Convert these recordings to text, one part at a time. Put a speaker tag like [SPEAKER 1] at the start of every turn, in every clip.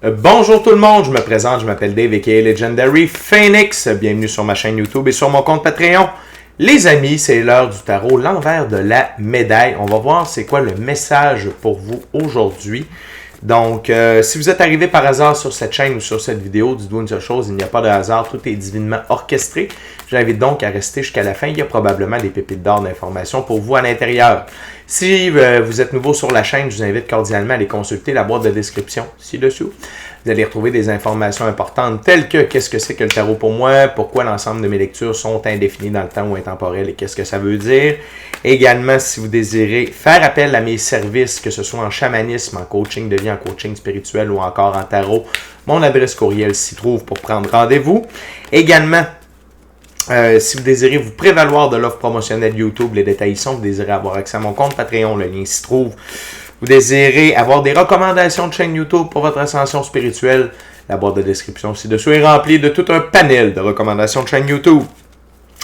[SPEAKER 1] Bonjour tout le monde, je me présente, je m'appelle Dave aka Legendary Phoenix. Bienvenue sur ma chaîne YouTube et sur mon compte Patreon. Les amis, c'est l'heure du tarot, l'envers de la médaille. On va voir c'est quoi le message pour vous aujourd'hui. Donc, si vous êtes arrivé par hasard sur cette chaîne ou sur cette vidéo, dites-vous une seule chose, il n'y a pas de hasard, tout est divinement orchestré. Je vous invite donc à rester jusqu'à la fin, il y a probablement des pépites d'or d'informations pour vous à l'intérieur. Si vous êtes nouveau sur la chaîne, je vous invite cordialement à aller consulter la boîte de description ci-dessous. Vous allez retrouver des informations importantes telles que qu'est-ce que c'est que le tarot pour moi, pourquoi l'ensemble de mes lectures sont indéfinies dans le temps ou intemporelles et qu'est-ce que ça veut dire. Également, si vous désirez faire appel à mes services, que ce soit en chamanisme, en coaching de vie, en coaching spirituel ou encore en tarot, mon adresse courriel s'y trouve pour prendre rendez-vous. Également, si vous désirez vous prévaloir de l'offre promotionnelle YouTube, les détails y sont. Vous désirez avoir accès à mon compte Patreon, le lien s'y trouve. Vous désirez avoir des recommandations de chaîne YouTube pour votre ascension spirituelle, la boîte de description ci-dessous est remplie de tout un panel de recommandations de chaîne YouTube.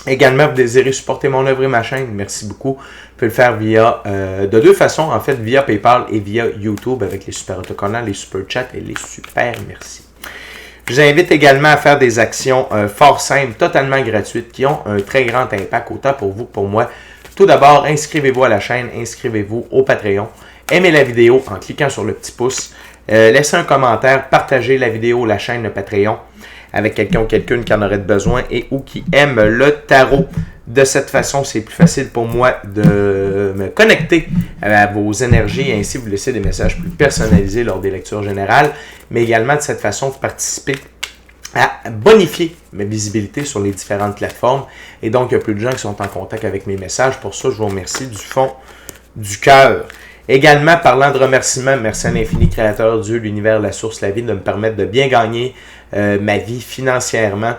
[SPEAKER 1] Également, vous désirez supporter mon œuvre et ma chaîne, merci beaucoup. Vous pouvez le faire via, de deux façons, en fait, via PayPal et via YouTube avec les super autocollants, les super chats et les super merci. Je vous invite également à faire des actions fort simples, totalement gratuites, qui ont un très grand impact, autant pour vous que pour moi. Tout d'abord, inscrivez-vous à la chaîne, inscrivez-vous au Patreon. Aimez la vidéo en cliquant sur le petit pouce. Laissez un commentaire, partagez la vidéo, la chaîne, le Patreon avec quelqu'un ou quelqu'une qui en aurait besoin et ou qui aime le tarot. De cette façon, c'est plus facile pour moi de me connecter à vos énergies et ainsi vous laisser des messages plus personnalisés lors des lectures générales, mais également de cette façon, vous participez à bonifier ma visibilité sur les différentes plateformes. Et donc, il y a plus de gens qui sont en contact avec mes messages. Pour ça, je vous remercie du fond du cœur. Également, parlant de remerciements, merci à l'infini créateur, Dieu, l'univers, la source, la vie, de me permettre de bien gagner ma vie financièrement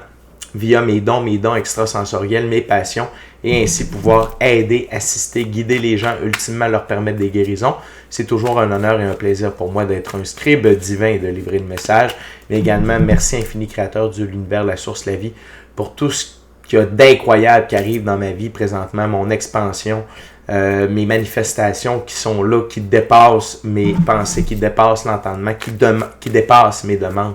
[SPEAKER 1] via mes dons extrasensoriels, mes passions, et ainsi pouvoir aider, assister, guider les gens, ultimement leur permettre des guérisons. C'est toujours un honneur et un plaisir pour moi d'être un scribe divin et de livrer le message. Mais également, merci infini créateur, Dieu, l'univers, la source, la vie, pour tout ce qu'il y a d'incroyable qui arrive dans ma vie présentement, mon expansion, mes manifestations qui sont là, qui dépassent mes pensées, qui dépassent l'entendement, qui dépassent mes demandes.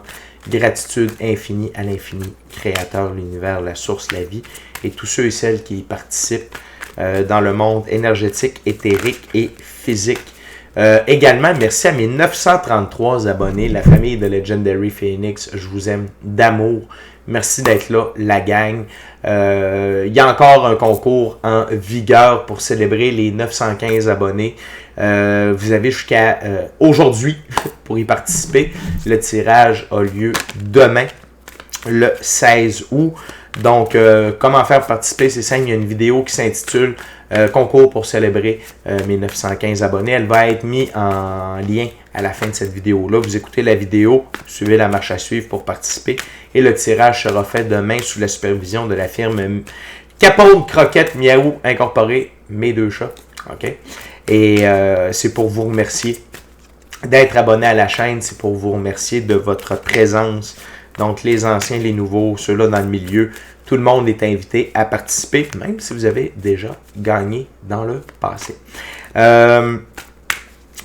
[SPEAKER 1] Gratitude infinie à l'infini, créateur, l'univers, la source, la vie, et tous ceux et celles qui y participent dans le monde énergétique, éthérique et physique. Également, merci à mes 933 abonnés, la famille de Legendary Phoenix, je vous aime d'amour. Merci d'être là, la gang. Il y a encore un concours en vigueur pour célébrer les 915 abonnés. Vous avez jusqu'à aujourd'hui pour y participer. Le tirage a lieu demain, le 16 août. Donc, comment faire participer? C'est simple, il y a une vidéo qui s'intitule Concours pour célébrer mes 915 abonnés. Elle va être mise en lien à la fin de cette vidéo-là. Vous écoutez la vidéo, suivez la marche à suivre pour participer. Et le tirage sera fait demain sous la supervision de la firme Capone Croquette Miaou Incorporée, mes deux chats. OK? Et c'est pour vous remercier d'être abonné à la chaîne. C'est pour vous remercier de votre présence. Donc, les anciens, les nouveaux, ceux-là dans le milieu, tout le monde est invité à participer, même si vous avez déjà gagné dans le passé.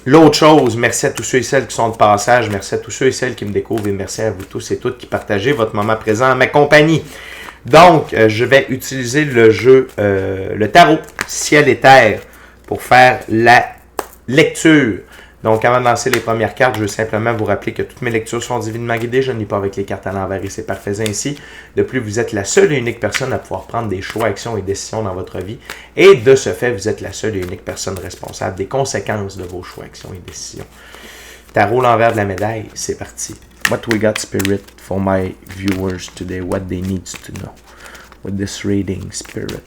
[SPEAKER 1] L'autre chose, merci à tous ceux et celles qui sont de passage, merci à tous ceux et celles qui me découvrent et merci à vous tous et toutes qui partagez votre moment présent à ma compagnie. Donc, je vais utiliser le jeu, le tarot ciel et terre pour faire la lecture. Donc, avant de lancer les premières cartes, je veux simplement vous rappeler que toutes mes lectures sont divinement guidées. Je ne lis pas avec les cartes à l'envers et c'est parfait ainsi. De plus, vous êtes la seule et unique personne à pouvoir prendre des choix, actions et décisions dans votre vie. Et de ce fait, vous êtes la seule et unique personne responsable des conséquences de vos choix, actions et décisions. Tarot l'envers de la médaille, c'est parti. What we got, Spirit, for my viewers today? What they need to know with this reading, Spirit?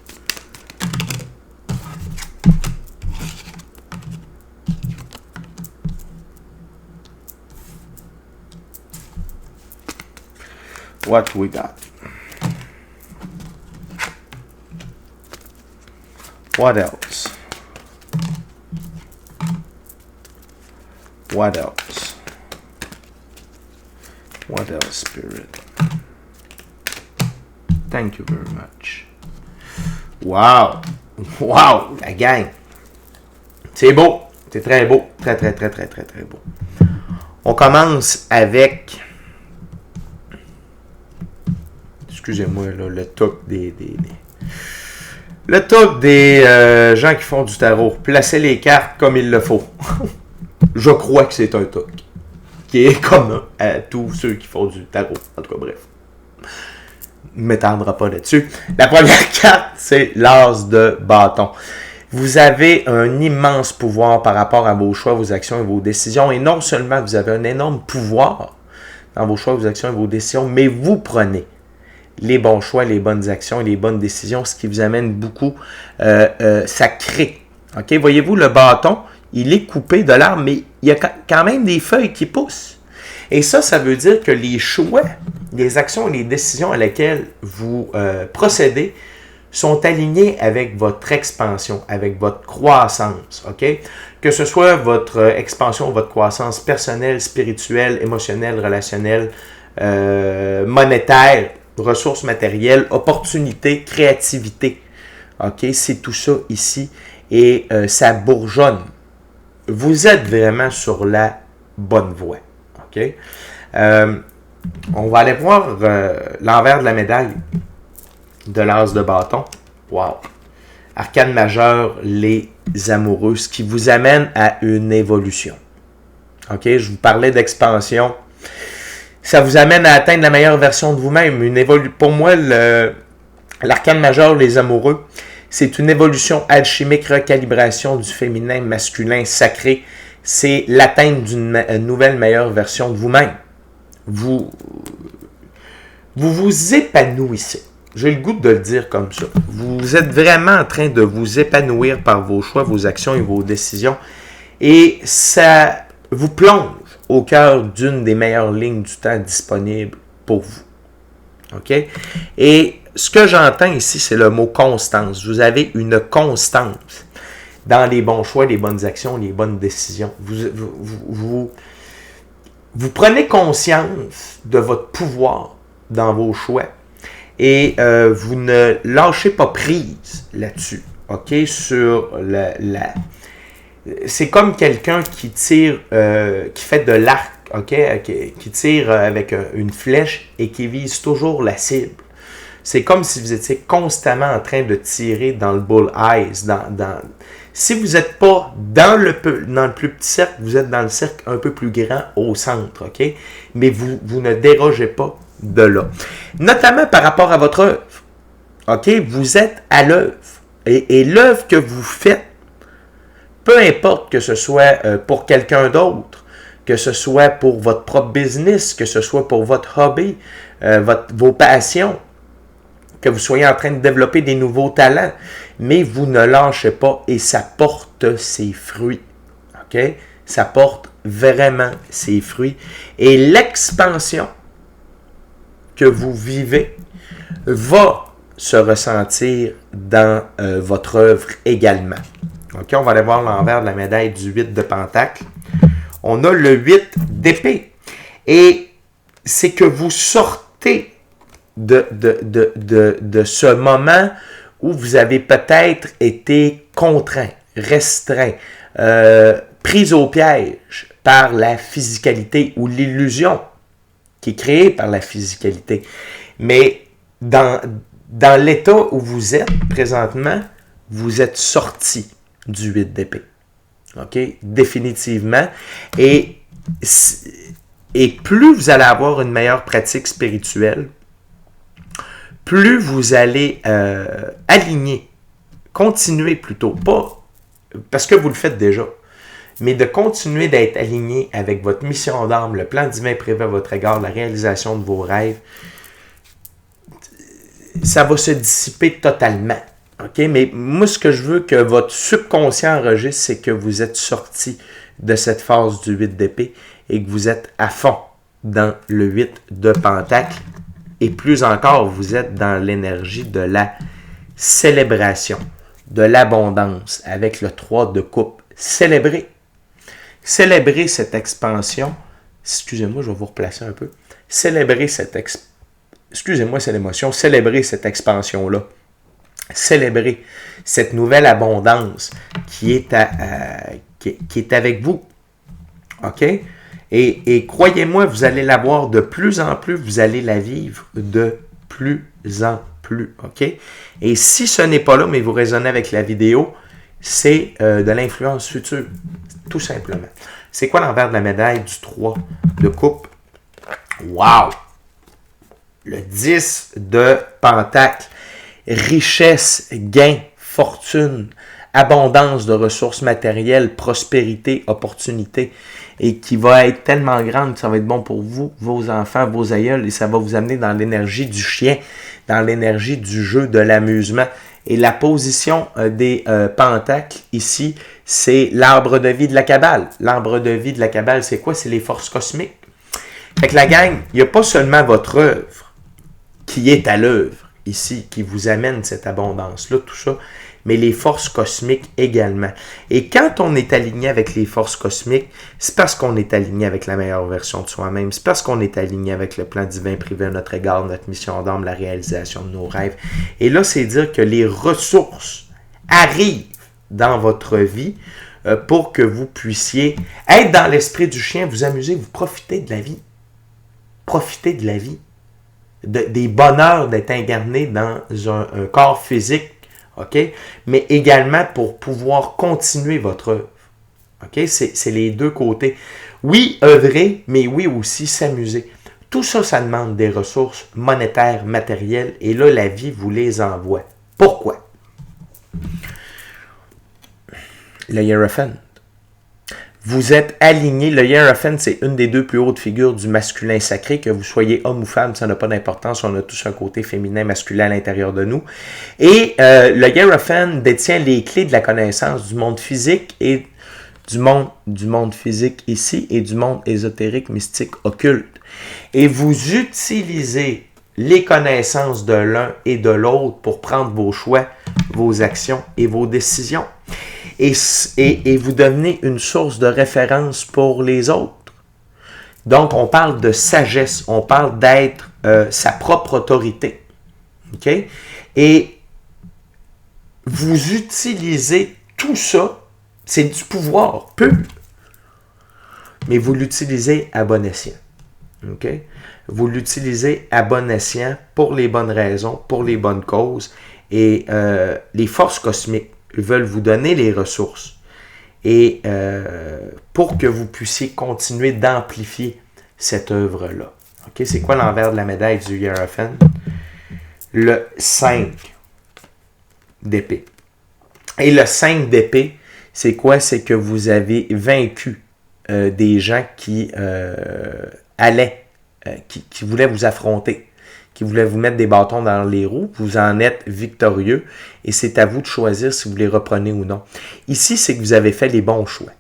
[SPEAKER 1] What we got? What else? What else? What else, Spirit? Thank you very much. Wow! Wow! La gang! C'est beau! C'est très beau. Très, très, très, très, très, très beau. On commence avec... Excusez-moi, là, le truc le truc des gens qui font du tarot. Placez les cartes comme il le faut. Je crois que c'est un truc qui est commun à tous ceux qui font du tarot. En tout cas, bref. Ne m'étendra pas là-dessus. La première carte, c'est l'as de bâton. Vous avez un immense pouvoir par rapport à vos choix, vos actions et vos décisions. Et non seulement vous avez un énorme pouvoir dans vos choix, vos actions et vos décisions, mais vous prenez les bons choix, les bonnes actions et les bonnes décisions, ce qui vous amène beaucoup, ça crée. Okay? Voyez-vous, le bâton, il est coupé de l'arbre, mais il y a quand même des feuilles qui poussent. Et ça veut dire que les choix, les actions et les décisions à lesquelles vous procédez sont alignés avec votre expansion, avec votre croissance. Okay? Que ce soit votre expansion, votre croissance personnelle, spirituelle, émotionnelle, relationnelle, monétaire, ressources matérielles, opportunités, créativité. OK? C'est tout ça ici. Et ça bourgeonne. Vous êtes vraiment sur la bonne voie. OK? On va aller voir l'envers de la médaille de l'as de bâton. Wow! Arcane majeur, les amoureux, ce qui vous amène à une évolution. OK? Je vous parlais d'expansion. Ça vous amène à atteindre la meilleure version de vous-même. Pour moi, l'arcane majeur, les amoureux, c'est une évolution alchimique, recalibration du féminin, masculin, sacré. C'est l'atteinte d'une nouvelle meilleure version de vous-même. Vous vous épanouissez. J'ai le goût de le dire comme ça. Vous êtes vraiment en train de vous épanouir par vos choix, vos actions et vos décisions. Et ça vous plonge au cœur d'une des meilleures lignes du temps disponibles pour vous. OK? Et ce que j'entends ici, c'est le mot constance. Vous avez une constance dans les bons choix, les bonnes actions, les bonnes décisions. Vous prenez conscience de votre pouvoir dans vos choix et vous ne lâchez pas prise là-dessus. OK? Sur c'est comme quelqu'un qui tire, qui fait de l'arc, OK? Qui tire avec une flèche et qui vise toujours la cible. C'est comme si vous étiez constamment en train de tirer dans le bull's-eye. Si vous n'êtes pas dans le plus petit cercle, vous êtes dans le cercle un peu plus grand au centre, OK? Mais vous ne dérogez pas de là. Notamment par rapport à votre œuvre. OK? Vous êtes à l'œuvre. Et l'œuvre que vous faites, peu importe que ce soit pour quelqu'un d'autre, que ce soit pour votre propre business, que ce soit pour votre hobby, vos passions, que vous soyez en train de développer des nouveaux talents, mais vous ne lâchez pas et ça porte ses fruits. OK? Ça porte vraiment ses fruits. Et l'expansion que vous vivez va se ressentir dans votre œuvre également. OK? On va aller voir l'envers de la médaille du 8 de Pentacle. On a le 8 d'épée. Et c'est que vous sortez de ce moment où vous avez peut-être été contraint, restreint, pris au piège par la physicalité ou l'illusion qui est créée par la physicalité. Mais dans l'état où vous êtes présentement, vous êtes sorti du 8 d'épée. OK? Définitivement. Et plus vous allez avoir une meilleure pratique spirituelle, plus vous allez aligner, continuer plutôt, pas parce que vous le faites déjà, mais de continuer d'être aligné avec votre mission d'âme, le plan divin prévu à votre égard, la réalisation de vos rêves, ça va se dissiper totalement. OK? Mais moi, ce que je veux que votre subconscient enregistre, c'est que vous êtes sorti de cette phase du 8 d'épée et que vous êtes à fond dans le 8 de Pentacle. Et plus encore, vous êtes dans l'énergie de la célébration, de l'abondance, avec le 3 de coupe. Célébrez cette expansion. Excusez-moi, je vais vous replacer un peu. Célébrez excusez-moi, c'est l'émotion. Célébrez cette expansion-là. Célébrez cette nouvelle abondance qui est avec vous. OK? Et croyez-moi, vous allez la voir de plus en plus, vous allez la vivre de plus en plus, OK? Et si ce n'est pas là, mais vous raisonnez avec la vidéo, c'est de l'influence future, tout simplement. C'est quoi l'envers de la médaille du 3 de coupe? Wow! Le 10 de pentacle. Richesse, gain, fortune, abondance de ressources matérielles, prospérité, opportunité, et qui va être tellement grande que ça va être bon pour vous, vos enfants, vos aïeuls, et ça va vous amener dans l'énergie du chien, dans l'énergie du jeu, de l'amusement. Et la position des pentacles ici, c'est l'arbre de vie de la Kabbale. L'arbre de vie de la Kabbale, c'est quoi? C'est les forces cosmiques. Fait que la gang, il n'y a pas seulement votre œuvre qui est à l'œuvre ici, qui vous amène cette abondance-là, tout ça, mais les forces cosmiques également. Et quand on est aligné avec les forces cosmiques, c'est parce qu'on est aligné avec la meilleure version de soi-même, c'est parce qu'on est aligné avec le plan divin privé à notre égard, notre mission d'âme, la réalisation de nos rêves. Et là, c'est dire que les ressources arrivent dans votre vie pour que vous puissiez être dans l'esprit du chien, vous amuser, vous profiter de la vie. Profiter de la vie. Des bonheurs d'être incarné dans un corps physique, OK? Mais également pour pouvoir continuer votre œuvre. OK? C'est les deux côtés. Oui, œuvrer, mais oui aussi s'amuser. Tout ça, ça demande des ressources monétaires, matérielles, et là, la vie vous les envoie. Pourquoi? Le Hiérophant. Vous êtes aligné. Le Hiérophant, c'est une des deux plus hautes figures du masculin sacré. Que vous soyez homme ou femme, ça n'a pas d'importance. On a tous un côté féminin, masculin à l'intérieur de nous. Et le Hiérophant détient les clés de la connaissance du monde physique et du monde physique ici et du monde ésotérique, mystique, occulte. Et vous utilisez les connaissances de l'un et de l'autre pour prendre vos choix, vos actions et vos décisions. Et vous devenez une source de référence pour les autres. Donc, on parle de sagesse, on parle d'être sa propre autorité. OK? Et vous utilisez tout ça, c'est du pouvoir pur, mais vous l'utilisez à bon escient. OK? Vous l'utilisez à bon escient pour les bonnes raisons, pour les bonnes causes. Et les forces cosmiques veulent vous donner les ressources et pour que vous puissiez continuer d'amplifier cette œuvre-là. Okay? C'est quoi l'envers de la médaille du Hiérophant? Le 5 d'épée. Et le 5 d'épée, c'est quoi? C'est que vous avez vaincu des gens qui qui voulaient vous affronter, qui voulaient vous mettre des bâtons dans les roues, vous en êtes victorieux et c'est à vous de choisir si vous les reprenez ou non. Ici, c'est que vous avez fait les bons choix.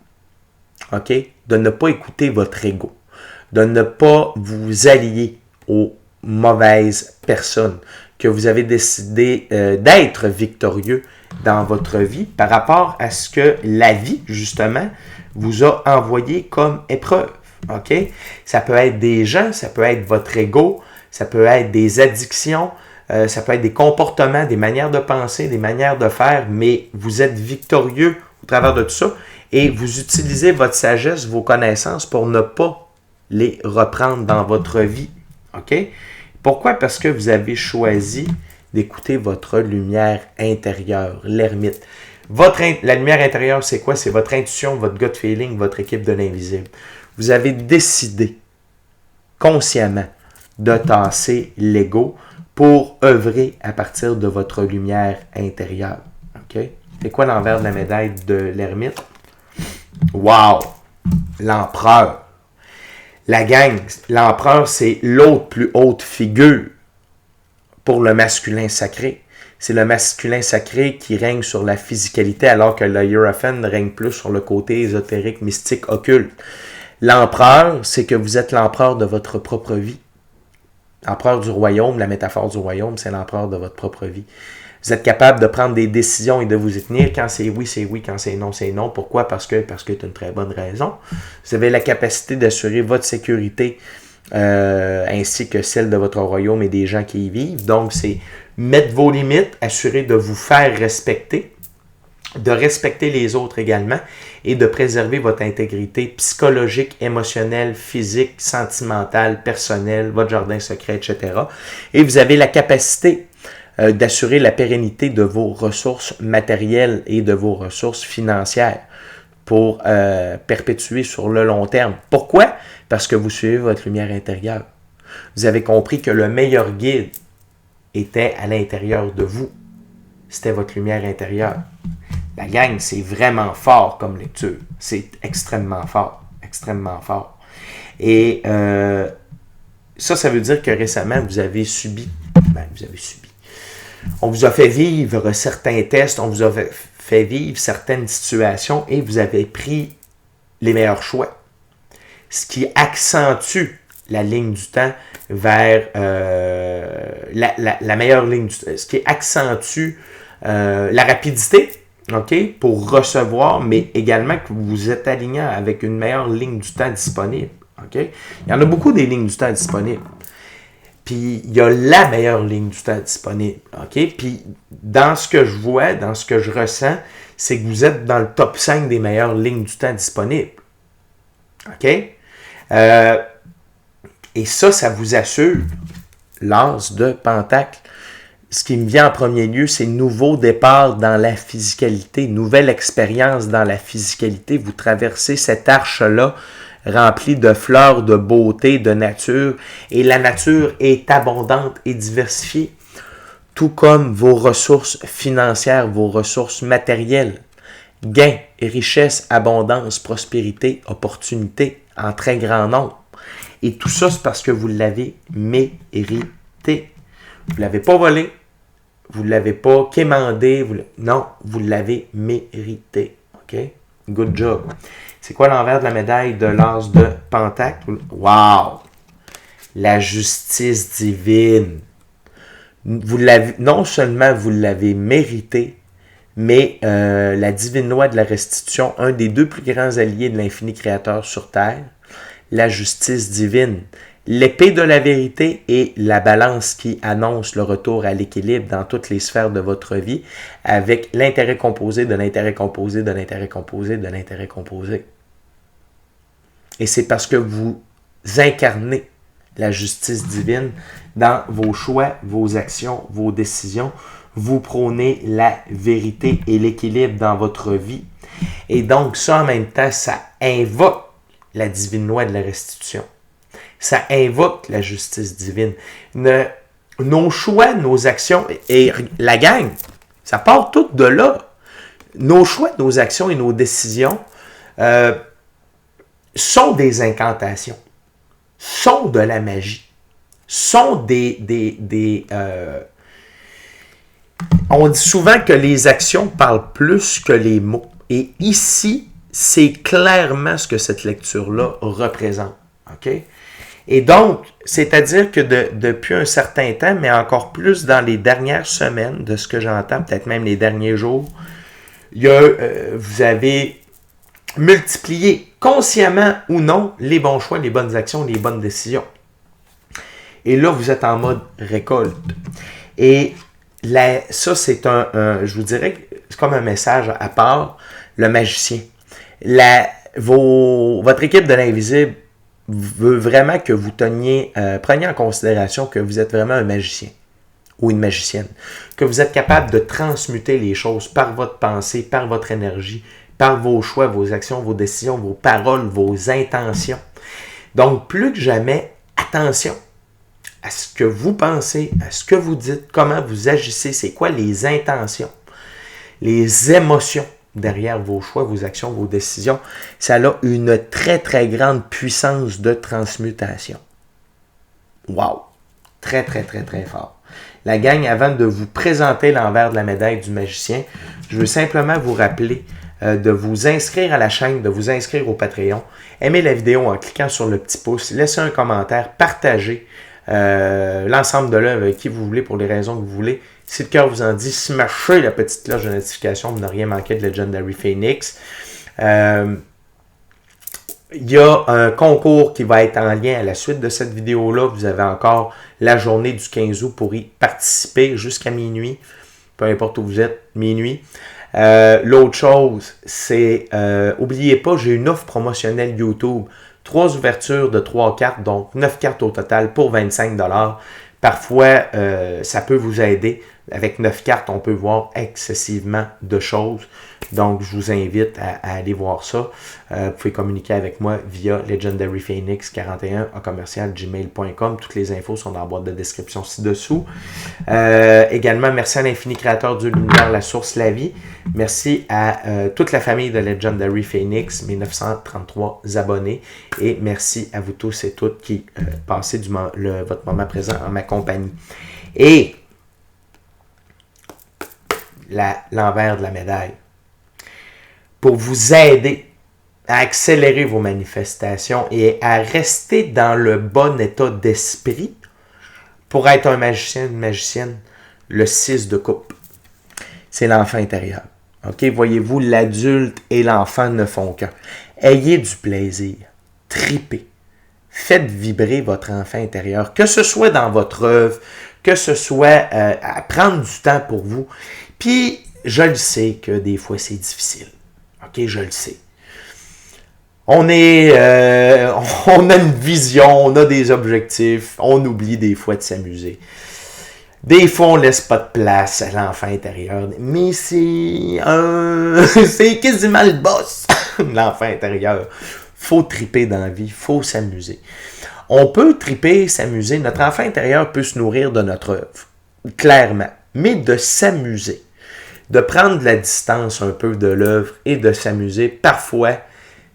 [SPEAKER 1] OK? De ne pas écouter votre ego, de ne pas vous allier aux mauvaises personnes, que vous avez décidé d'être victorieux dans votre vie par rapport à ce que la vie, justement, vous a envoyé comme épreuve. OK? Ça peut être des gens, ça peut être votre ego, ça peut être des addictions, ça peut être des comportements, des manières de penser, des manières de faire, mais vous êtes victorieux au travers de tout ça et vous utilisez votre sagesse, vos connaissances pour ne pas les reprendre dans votre vie. OK? Pourquoi? Parce que vous avez choisi d'écouter votre lumière intérieure, l'ermite. La lumière intérieure, c'est quoi? C'est votre intuition, votre gut feeling, votre équipe de l'invisible. Vous avez décidé consciemment de tasser l'ego pour œuvrer à partir de votre lumière intérieure. OK? C'est quoi l'envers de la médaille de l'ermite? Wow! L'empereur. La gang, l'empereur, c'est l'autre plus haute figure pour le masculin sacré. C'est le masculin sacré qui règne sur la physicalité, alors que le Hiérophant règne plus sur le côté ésotérique, mystique, occulte. L'empereur, c'est que vous êtes l'empereur de votre propre vie. L'empereur du royaume, la métaphore du royaume, c'est l'empereur de votre propre vie. Vous êtes capable de prendre des décisions et de vous y tenir. Quand c'est oui, c'est oui. Quand c'est non, c'est non. Pourquoi? Parce que c'est une très bonne raison. Vous avez la capacité d'assurer votre sécurité ainsi que celle de votre royaume et des gens qui y vivent. Donc, c'est mettre vos limites, assurer de vous faire respecter. de respecter les autres également et de préserver votre intégrité psychologique, émotionnelle, physique, sentimentale, personnelle, votre jardin secret, etc. Et vous avez la capacité d'assurer la pérennité de vos ressources matérielles et de vos ressources financières pour perpétuer sur le long terme. Pourquoi? Parce que vous suivez votre lumière intérieure. Vous avez compris que le meilleur guide était à l'intérieur de vous. C'était votre lumière intérieure. La gang, c'est vraiment fort comme lecture. C'est extrêmement fort. Extrêmement fort. Et ça veut dire que récemment, vous avez subi. On vous a fait vivre certains tests, on vous a fait vivre certaines situations et vous avez pris les meilleurs choix. Ce qui accentue la ligne du temps vers la meilleure ligne du temps. Ce qui accentue la rapidité, OK, pour recevoir, mais également que vous êtes aligné avec une meilleure ligne du temps disponible. OK? Il y en a beaucoup des lignes du temps disponibles. Puis il y a la meilleure ligne du temps disponible. OK? Puis dans ce que je vois, dans ce que je ressens, c'est que vous êtes dans le top 5 des meilleures lignes du temps disponibles. OK? Et ça vous assure l'as de Pentacle. Ce qui me vient en premier lieu, c'est nouveau départ dans la physicalité, nouvelle expérience dans la physicalité. Vous traversez cette arche-là remplie de fleurs, de beauté, de nature. Et la nature est abondante et diversifiée, tout comme vos ressources financières, vos ressources matérielles. Gains, richesse, abondance, prospérité, opportunité en très grand nombre. Et tout ça, c'est parce que vous l'avez mérité. Vous ne l'avez pas volé. Vous ne l'avez pas quémandé. Non, vous l'avez mérité. OK? Good job. C'est quoi l'envers de la médaille de l'as de Pentacle? Wow! La justice divine. Vous l'avez, non seulement vous l'avez mérité, mais la divine loi de la restitution, un des deux plus grands alliés de l'infini créateur sur Terre, la justice divine, l'épée de la vérité et la balance qui annonce le retour à l'équilibre dans toutes les sphères de votre vie avec l'intérêt composé de l'intérêt composé de l'intérêt composé de l'intérêt composé. Et c'est parce que vous incarnez la justice divine dans vos choix, vos actions, vos décisions. Vous prônez la vérité et l'équilibre dans votre vie. Et donc ça, en même temps, ça invoque la divine loi de la restitution. Ça invoque la justice divine. Nos choix, nos actions, et la gang, ça part tout de là. Nos choix, nos actions et nos décisions sont des incantations, sont de la magie, sont on dit souvent que les actions parlent plus que les mots. Et ici, c'est clairement ce que cette lecture-là représente. OK? Et donc, c'est-à-dire que depuis un certain temps, mais encore plus dans les dernières semaines, de ce que j'entends, peut-être même les derniers jours, vous avez multiplié, consciemment ou non, les bons choix, les bonnes actions, les bonnes décisions. Et là, vous êtes en mode récolte. Et ça, c'est je vous dirais, c'est comme un message à part, le magicien. Votre équipe de l'invisible veut vraiment que vous preniez en considération que vous êtes vraiment un magicien ou une magicienne, que vous êtes capable de transmuter les choses par votre pensée, par votre énergie, par vos choix, vos actions, vos décisions, vos paroles, vos intentions. Donc, plus que jamais, attention à ce que vous pensez, à ce que vous dites, comment vous agissez, c'est quoi les intentions, les émotions derrière vos choix, vos actions, vos décisions. Ça a une très, très grande puissance de transmutation. Wow! Très, très, très, très fort. La gang, avant de vous présenter l'envers de la médaille du magicien, je veux simplement vous rappeler de vous inscrire à la chaîne, de vous inscrire au Patreon. Aimez la vidéo en cliquant sur le petit pouce, laissez un commentaire, partagez l'ensemble de l'œuvre avec qui vous voulez pour les raisons que vous voulez. Si le cœur vous en dit, smashez la petite cloche de notification pour ne rien manquer de Legendary Phoenix. Il y a un concours qui va être en lien à la suite de cette vidéo-là. Vous avez encore la journée du 15 août pour y participer jusqu'à minuit. Peu importe où vous êtes, minuit. L'autre chose, c'est, oubliez pas, j'ai une offre promotionnelle YouTube. 3 ouvertures de 3 cartes, donc 9 cartes au total pour 25 $. Parfois, ça peut vous aider. Avec 9 cartes, on peut voir excessivement de choses. Donc, je vous invite à aller voir ça. Vous pouvez communiquer avec moi via legendaryphoenix41@gmail.com. Toutes les infos sont dans la boîte de description ci-dessous. Également, merci à l'infini créateur du l'univers, la source, la vie. Merci à toute la famille de Legendary Phoenix, mes 933 abonnés. Et merci à vous tous et toutes qui passez votre moment présent en ma compagnie. Et l'envers de la médaille. Pour vous aider à accélérer vos manifestations et à rester dans le bon état d'esprit pour être un magicien, une magicienne, le 6 de coupe. C'est l'enfant intérieur. OK? Voyez-vous, l'adulte et l'enfant ne font qu'un. Ayez du plaisir. Tripez. Faites vibrer votre enfant intérieur. Que ce soit dans votre œuvre, que ce soit à prendre du temps pour vous. Puis, je le sais que des fois, c'est difficile. OK, je le sais. On a une vision, on a des objectifs, on oublie des fois de s'amuser. Des fois, on laisse pas de place à l'enfant intérieur. Mais c'est quasiment le boss, l'enfant intérieur. Faut triper dans la vie, faut s'amuser. On peut triper, s'amuser. Notre enfant intérieur peut se nourrir de notre œuvre, clairement. Mais de s'amuser, de prendre de la distance un peu de l'œuvre et de s'amuser, parfois,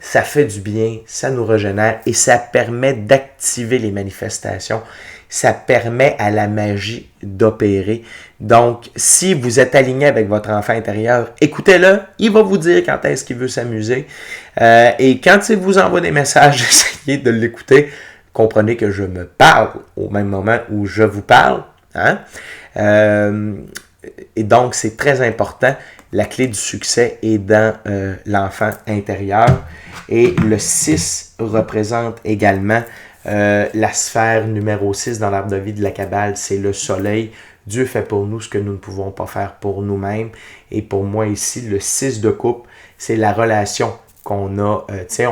[SPEAKER 1] ça fait du bien, ça nous régénère et ça permet d'activer les manifestations. Ça permet à la magie d'opérer. Donc, si vous êtes aligné avec votre enfant intérieur, écoutez-le, il va vous dire quand est-ce qu'il veut s'amuser. Et quand il vous envoie des messages, essayez de l'écouter. Comprenez que je me parle au même moment où je vous parle. Hein? Et donc, c'est très important. La clé du succès est dans l'enfant intérieur. Et le 6 représente également la sphère numéro 6 dans l'arbre de vie de la Kabbale. C'est le soleil. Dieu fait pour nous ce que nous ne pouvons pas faire pour nous-mêmes. Et pour moi ici, le 6 de coupe, c'est la relation qu'on a.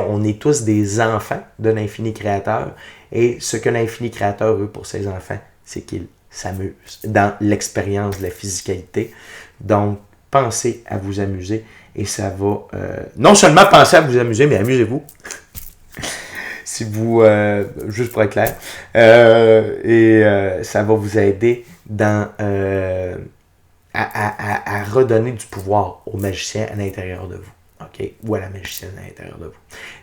[SPEAKER 1] On est tous des enfants de l'infini créateur. Et ce que l'infini créateur veut pour ses enfants, c'est qu'il s'amuse dans l'expérience de la physicalité. Donc, pensez à vous amuser et ça va... non seulement pensez à vous amuser, mais amusez-vous. Si vous... juste pour être clair. Ça va vous aider dans... à redonner du pouvoir au magicien à l'intérieur de vous. OK? Ou à la magicienne à l'intérieur de vous.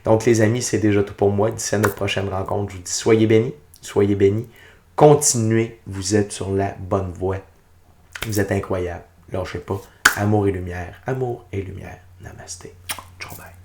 [SPEAKER 1] Donc, les amis, c'est déjà tout pour moi. D'ici à notre prochaine rencontre, je vous dis soyez bénis. Soyez bénis. Continuez. Vous êtes sur la bonne voie. Vous êtes incroyables. Lâchez pas. Amour et lumière. Amour et lumière. Namasté. Ciao, bye.